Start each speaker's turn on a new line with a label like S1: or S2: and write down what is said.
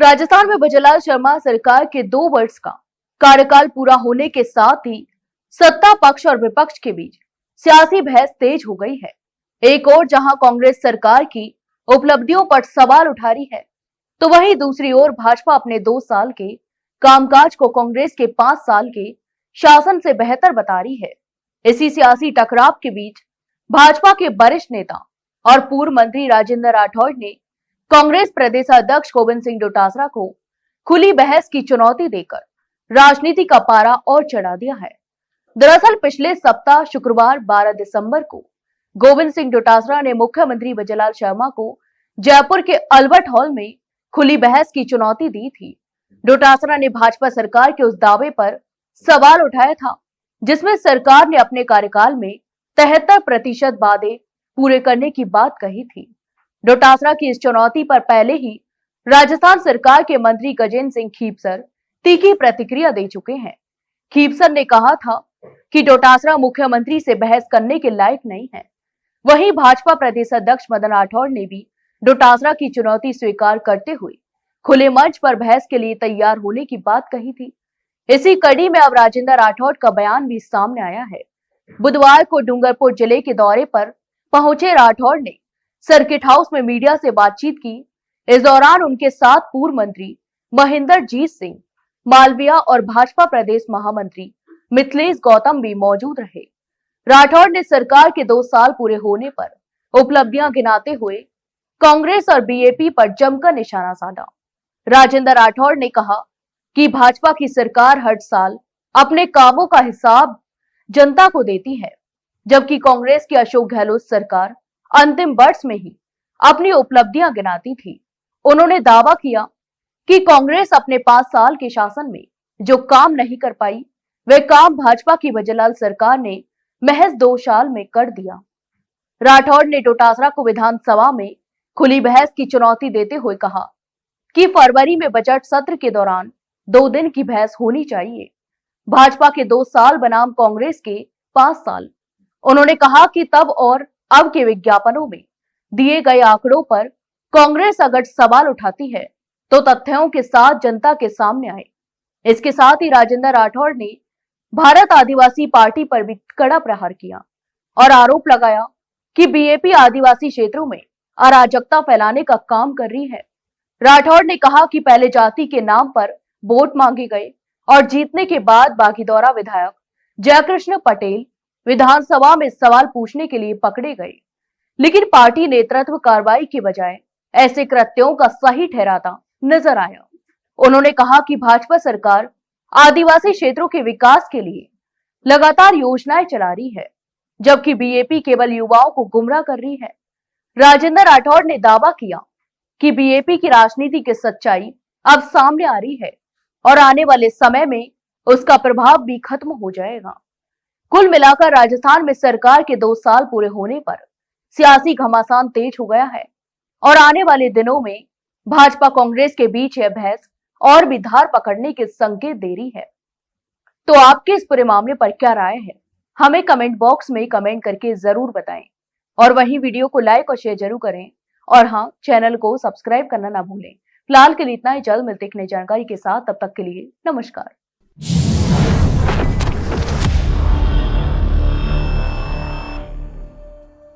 S1: राजस्थान में भजनलाल शर्मा सरकार के 2 वर्ष का कार्यकाल पूरा होने के साथ ही सत्ता पक्ष और विपक्ष के बीच सियासी बहस तेज हो गई है। एक ओर जहां कांग्रेस सरकार की उपलब्धियों पर सवाल उठा रही है, तो वहीं दूसरी ओर भाजपा अपने 2 साल के कामकाज को कांग्रेस के 5 साल के शासन से बेहतर बता रही है। इसी सियासी टकराव के बीच भाजपा के वरिष्ठ नेता और पूर्व मंत्री राजेंद्र राठौड़ ने कांग्रेस प्रदेशाध्यक्ष गोविंद सिंह डोटासरा को खुली बहस की चुनौती देकर राजनीति का पारा और चढ़ा दिया है। दरअसल पिछले सप्ताह शुक्रवार 12 दिसंबर को गोविंद सिंह डोटासरा ने मुख्यमंत्री भजनलाल शर्मा को जयपुर के अल्बर्ट हॉल में खुली बहस की चुनौती दी थी। डोटासरा ने भाजपा सरकार के उस दावे पर सवाल उठाया था जिसमें सरकार ने अपने कार्यकाल में 73% वादे पूरे करने की बात कही थी। डोटासरा की इस चुनौती पर पहले ही राजस्थान सरकार के मंत्री गजेंद्र सिंह खीपसर तीखी प्रतिक्रिया दे चुके हैं। खीपसर ने कहा था कि डोटासरा मुख्यमंत्री से बहस करने के लायक नहीं है। वहीं भाजपा प्रदेश अध्यक्ष मदन राठौड़ ने भी डोटासरा की चुनौती स्वीकार करते हुए खुले मंच पर बहस के लिए तैयार होने की बात कही थी। इसी कड़ी में अब राजेंद्र राठौड़ का बयान भी सामने आया है। बुधवार को डूंगरपुर जिले के दौरे पर पहुंचे राठौड़ ने सर्किट हाउस में मीडिया से बातचीत की। इस दौरान उनके साथ पूर्व मंत्री महेंद्रजीत सिंह मालविया और भाजपा प्रदेश महामंत्री मिथिलेश गौतम भी मौजूद रहे। राठौड़ ने सरकार के 2 साल पूरे होने पर उपलब्धियां गिनाते हुए कांग्रेस और बीएपी पर जमकर निशाना साधा। राजेंद्र राठौड़ ने कहा कि भाजपा की सरकार हर साल अपने कामों का हिसाब जनता को देती है, जबकि कांग्रेस की अशोक गहलोत सरकार अंतिम वर्ष में ही अपनी उपलब्धियां गिनाती थी। उन्होंने दावा किया कि कांग्रेस अपने 5 साल के शासन में जो काम नहीं कर पाई, वह काम भाजपा की भजनलाल सरकार ने महज 2 साल में कर दिया। राठौड़ ने डोटासरा को विधानसभा में खुली बहस की चुनौती देते हुए कहा कि फरवरी में बजट सत्र के दौरान 2 दिन की बहस होनी चाहिए। भाजपा के 2 साल बनाम कांग्रेस के 5 साल। उन्होंने कहा कि तब और अब के विज्ञापनों में दिए गए आंकड़ों पर कांग्रेस अगर सवाल उठाती है तो तथ्यों के साथ जनता के सामने आए। इसके साथ ही राजेंद्र राठौड़ ने भारत आदिवासी पार्टी पर भी कड़ा प्रहार किया और आरोप लगाया कि बीएपी आदिवासी क्षेत्रों में अराजकता फैलाने का काम कर रही है। राठौड़ ने कहा कि पहले जाति के नाम पर वोट मांगे गए और जीतने के बाद बागीदौरा विधायक जयकृष्ण पटेल विधानसभा में सवाल पूछने के लिए पकड़े गए, लेकिन पार्टी नेतृत्व कार्रवाई के बजाय ऐसे कृत्यों का सही ठहराता नजर आया। उन्होंने कहा कि भाजपा सरकार आदिवासी क्षेत्रों के विकास के लिए लगातार योजनाएं चला रही है, जबकि बीएपी केवल युवाओं को गुमराह कर रही है। राजेंद्र राठौड़ ने दावा किया कि बीएपी की राजनीति की सच्चाई अब सामने आ रही है और आने वाले समय में उसका प्रभाव भी खत्म हो जाएगा। कुल मिलाकर राजस्थान में सरकार के 2 साल पूरे होने पर सियासी घमासान तेज हो गया है और आने वाले दिनों में भाजपा कांग्रेस के बीच यह बहस और भी धार पकड़ने के संकेत दे रही है। तो आपके इस पूरे मामले पर क्या राय है, हमें कमेंट बॉक्स में कमेंट करके जरूर बताएं और वहीं वीडियो को लाइक और शेयर जरूर करें और हाँ, चैनल को सब्सक्राइब करना ना भूलें। फिलहाल के लिए इतना ही, जल्द मिलते हैं एक नई जानकारी के साथ। तब तक के लिए नमस्कार।